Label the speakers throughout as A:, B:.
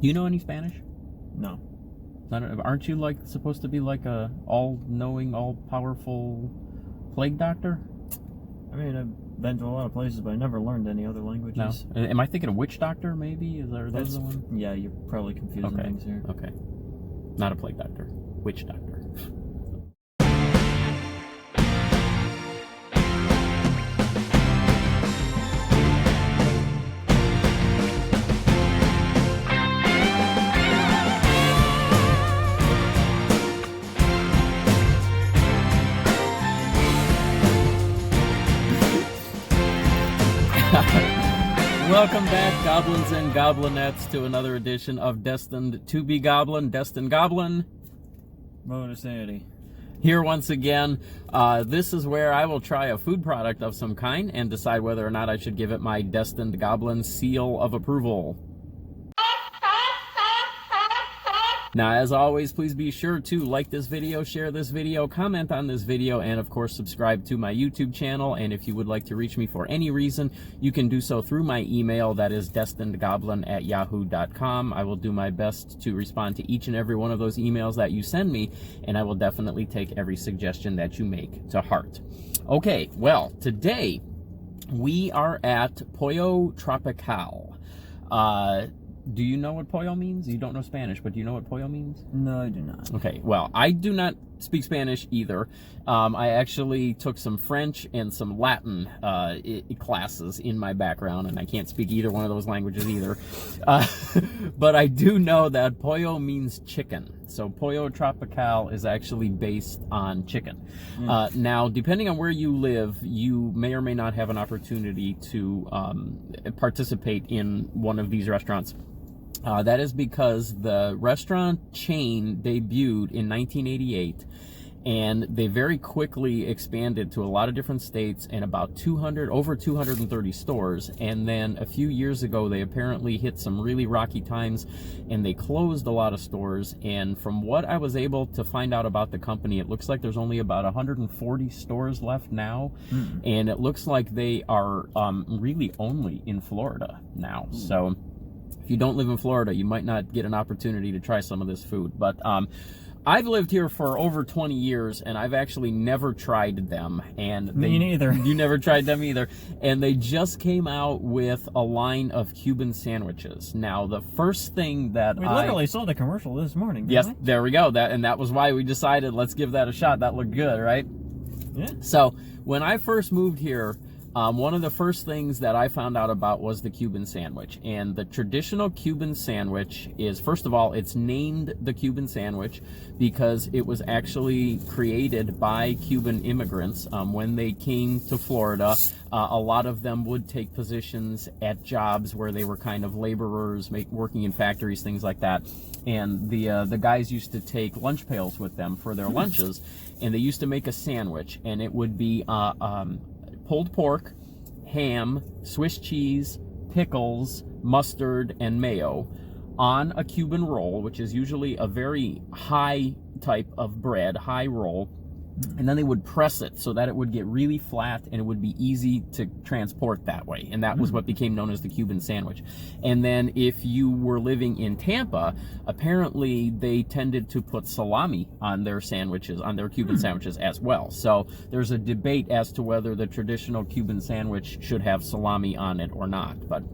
A: Do you know any Spanish?
B: No.
A: Aren't you like supposed to be like a all-knowing, all-powerful plague doctor?
B: I mean, I've been to a lot of places, but I never learned any other languages.
A: No. Am I thinking a witch doctor? Maybe are those the one?
B: Yeah, you're probably confusing things here.
A: Okay. Not a plague doctor. Witch doctor. Welcome back, goblins and goblinettes, to another edition of Destined to be Goblin, Destined Goblin.
B: Moment of Sanity.
A: Here once again. This is where I will try a food product of some kind and decide whether or not I should give it my Destined Goblin seal of approval. Now, as always, please be sure to like this video, share this video, comment on this video, and of course subscribe to my YouTube channel. And if you would like to reach me for any reason, you can do so through my email, that is destinedgoblin@yahoo.com. I will do my best to respond to each and every one of those emails that you send me, and I will definitely take every suggestion that you make to heart. Okay, well, today we are at Pollo Tropical. Do you know what pollo means? You don't know Spanish, but do you know what pollo means?
B: No, I do not.
A: Okay, well, I do not speak Spanish either. I actually took some French and some Latin classes in my background, and I can't speak either one of those languages either. But I do know that pollo means chicken. So Pollo Tropical is actually based on chicken. Now, depending on where you live, you may or may not have an opportunity to participate in one of these restaurants. That is because the restaurant chain debuted in 1988, and they very quickly expanded to a lot of different states and about over 230 stores. And then a few years ago, they apparently hit some really rocky times, and they closed a lot of stores. And from what I was able to find out about the company, it looks like there's only about 140 stores left now, and it looks like they are really only in Florida now. So if you don't live in Florida, you might not get an opportunity to try some of this food. But I've lived here for over 20 years, and I've actually never tried them. And
B: Me neither.
A: You never tried them either. And they just came out with a line of Cuban sandwiches. Now, the first thing that
B: we literally saw the commercial this morning,
A: Yes,
B: we?
A: there we go. That was why we decided, let's give that a shot. That looked good, right?
B: Yeah.
A: So, when I first moved here, one of the first things that I found out about was the Cuban sandwich. And the traditional Cuban sandwich is, first of all, it's named the Cuban sandwich because it was actually created by Cuban immigrants. When they came to Florida, a lot of them would take positions at jobs where they were kind of laborers, working in factories, things like that. And the guys used to take lunch pails with them for their lunches, and they used to make a sandwich, and it would be pulled pork, ham, Swiss cheese, pickles, mustard, and mayo on a Cuban roll, which is usually a very high type of bread, high roll. And then they would press it so that it would get really flat and it would be easy to transport that way. And that was what became known as the Cuban sandwich. And then if you were living in Tampa, apparently they tended to put salami on their sandwiches, on their Cuban sandwiches as well. So there's a debate as to whether the traditional Cuban sandwich should have salami on it or not. But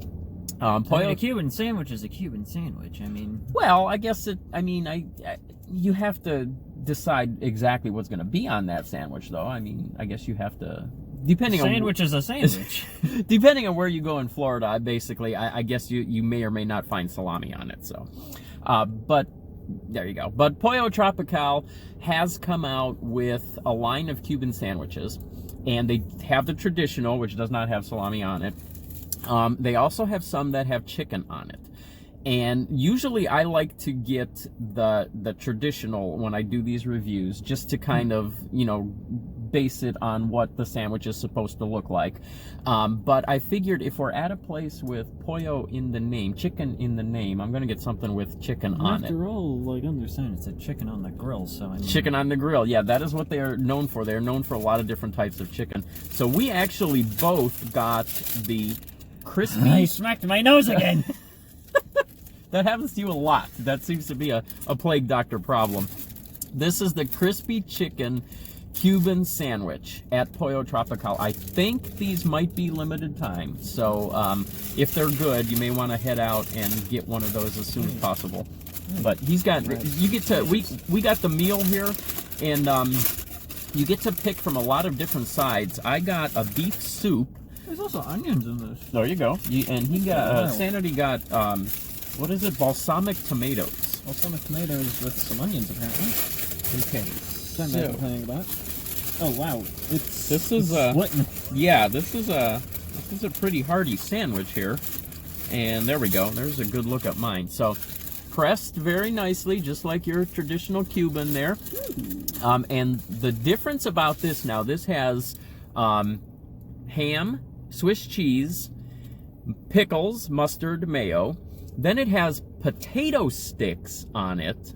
B: a Cuban sandwich is a Cuban sandwich. I mean,
A: well, I guess you have to decide exactly what's going to be on that sandwich, though. I mean, I guess you have to, depending on...
B: Sandwich is a sandwich.
A: Depending on where you go in Florida, I guess you may or may not find salami on it, so. But, there you go. But Pollo Tropical has come out with a line of Cuban sandwiches, and they have the traditional, which does not have salami on it. They also have some that have chicken on it. And usually I like to get the traditional when I do these reviews, just to kind of, base it on what the sandwich is supposed to look like. But I figured if we're at a place with pollo in the name, chicken in the name, I'm going to get something with chicken on it.
B: After all, like, understand, it's a chicken on the grill, so I mean...
A: Chicken on the grill, yeah, that is what they are known for. They're known for a lot of different types of chicken. So we actually both got the crispy...
B: I smacked my nose again!
A: that happens to you a lot. That seems to be a plague doctor problem. This is the Crispy Chicken Cuban Sandwich at Pollo Tropical. I think these might be limited time, so if they're good, you may want to head out and get one of those as soon as possible. But he's got, you get to, we got the meal here, and you get to pick from a lot of different sides. I got a beef soup.
B: There's also onions in this.
A: There you go. And he got, Sanity got, what is it, balsamic tomatoes.
B: Balsamic tomatoes with some onions, apparently.
A: Okay.
B: Something about. Oh wow,
A: this is a pretty hearty sandwich here, and there we go. There's a good look at mine. So pressed very nicely, just like your traditional Cuban there. And the difference about this now, this has ham, Swiss cheese, pickles, mustard, mayo. Then it has potato sticks on it.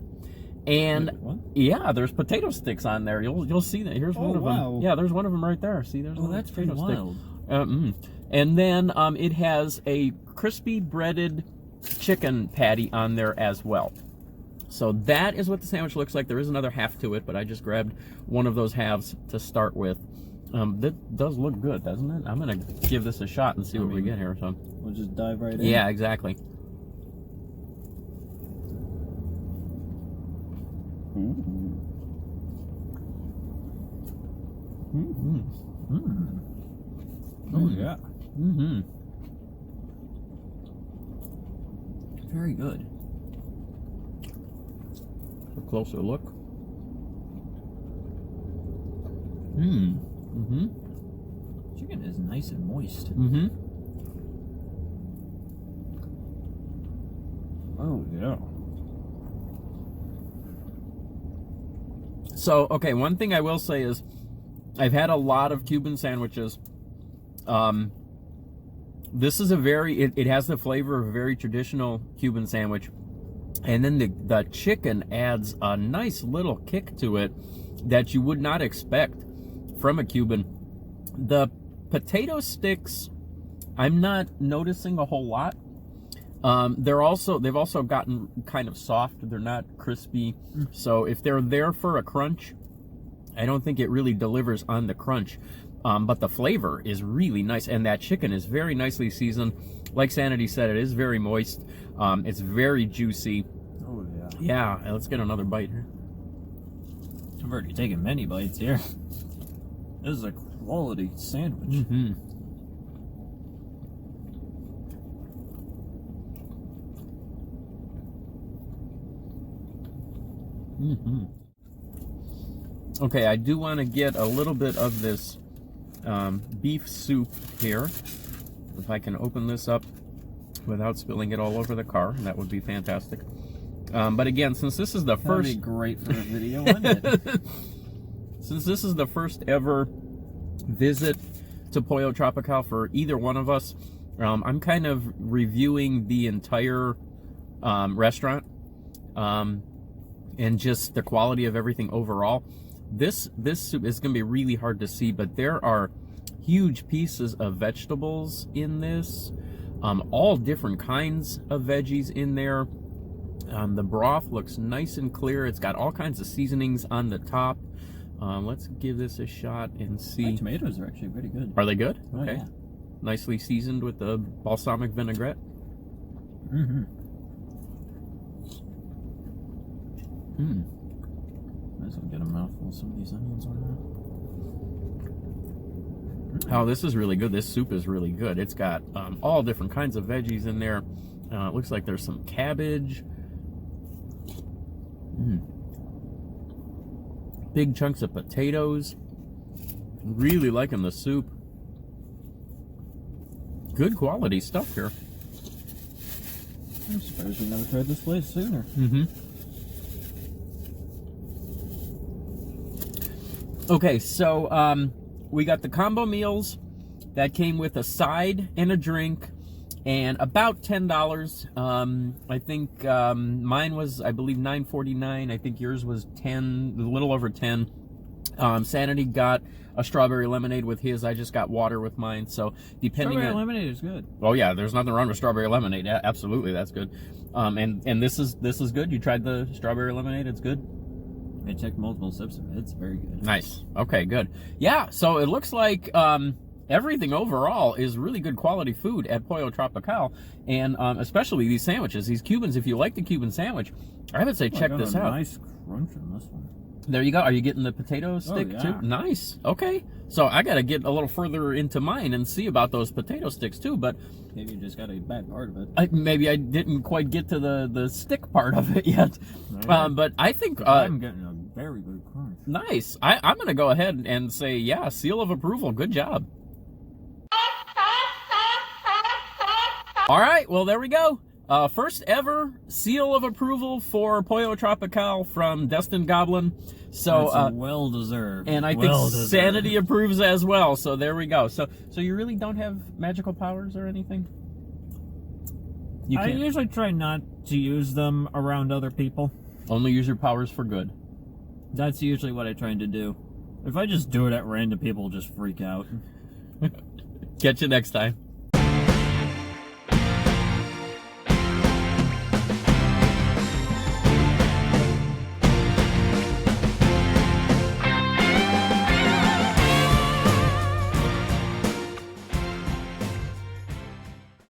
A: And yeah, there's potato sticks on there. You'll see that. Here's one of them. Yeah, there's one of them right there. See, there's one.
B: That's pretty wild.
A: And then it has a crispy breaded chicken patty on there as well. So that is what the sandwich looks like. There is another half to it, but I just grabbed one of those halves to start with. That does look good, doesn't it? I'm gonna give this a shot and see what we get here. So
B: we'll just dive right in.
A: Yeah, exactly.
B: Oh yeah.
A: Very good. A closer look.
B: Chicken is nice and moist. Oh yeah.
A: So, okay, one thing I will say is I've had a lot of Cuban sandwiches. This is a very, it has the flavor of a very traditional Cuban sandwich. And then the chicken adds a nice little kick to it that you would not expect from a Cuban. The potato sticks, I'm not noticing a whole lot. They've also gotten kind of soft. They're not crispy. So if they're there for a crunch, I don't think it really delivers on the crunch. But the flavor is really nice, and that chicken is very nicely seasoned. Like Sanity said, it is very moist. It's very juicy.
B: Oh yeah.
A: Yeah, let's get another bite here.
B: I've already taken many bites here. This is a quality sandwich.
A: Okay, I do want to get a little bit of this beef soup here. If I can open this up without spilling it all over the car, that would be fantastic. But again, since this is the first...
B: That'd be great for a video, wouldn't it?
A: Since this is the first ever visit to Pollo Tropical for either one of us, I'm kind of reviewing the entire restaurant and just the quality of everything overall. This soup is going to be really hard to see, but there are huge pieces of vegetables in this, all different kinds of veggies in there. The broth looks nice and clear. It's got all kinds of seasonings on the top. Let's give this a shot and see.
B: My tomatoes are actually pretty good.
A: Are they good?
B: Oh,
A: okay.
B: Yeah.
A: Nicely seasoned with the balsamic vinaigrette.
B: Might as well get a mouthful of some of these onions on there.
A: Oh, this is really good. This soup is really good. It's got all different kinds of veggies in there. It looks like there's some cabbage. Big chunks of potatoes. Really liking the soup. Good quality stuff here.
B: I'm surprised we never tried this place sooner.
A: Okay, so we got the combo meals that came with a side and a drink and about $10. I think mine was, I believe, $9.49. I think yours was a little over 10. Sanity got a strawberry lemonade with his. I just got water with mine. So depending
B: strawberry
A: on
B: lemonade is good.
A: Oh yeah, there's nothing wrong with strawberry lemonade. Yeah, absolutely, that's good. And this is good. You tried the strawberry lemonade. It's good.
B: I took multiple sips of it. It's very good.
A: Nice. Okay, good. Yeah. So it looks like everything overall is really good quality food at Pollo Tropical, and especially these sandwiches, these Cubans. If you like the Cuban sandwich, I would say check this out.
B: Nice crunch in this one.
A: There you go. Are you getting the potato stick too? Nice. Okay. So I got to get a little further into mine and see about those potato sticks too. But
B: maybe you just got a bad part of it.
A: Maybe I didn't quite get to the stick part of it yet. Right. But I think
B: I'm getting a very good crunch.
A: Nice. I'm going to go ahead and say, yeah, seal of approval. Good job. All right. Well, there we go. First ever seal of approval for Pollo Tropical from Destined Goblin. So
B: well deserved.
A: And I think Sanity approves as well. So there we go. So you really don't have magical powers or anything?
B: I usually try not to use them around other people.
A: Only use your powers for good.
B: That's usually what I try to do. If I just do it at random, people just freak out.
A: Catch you next time.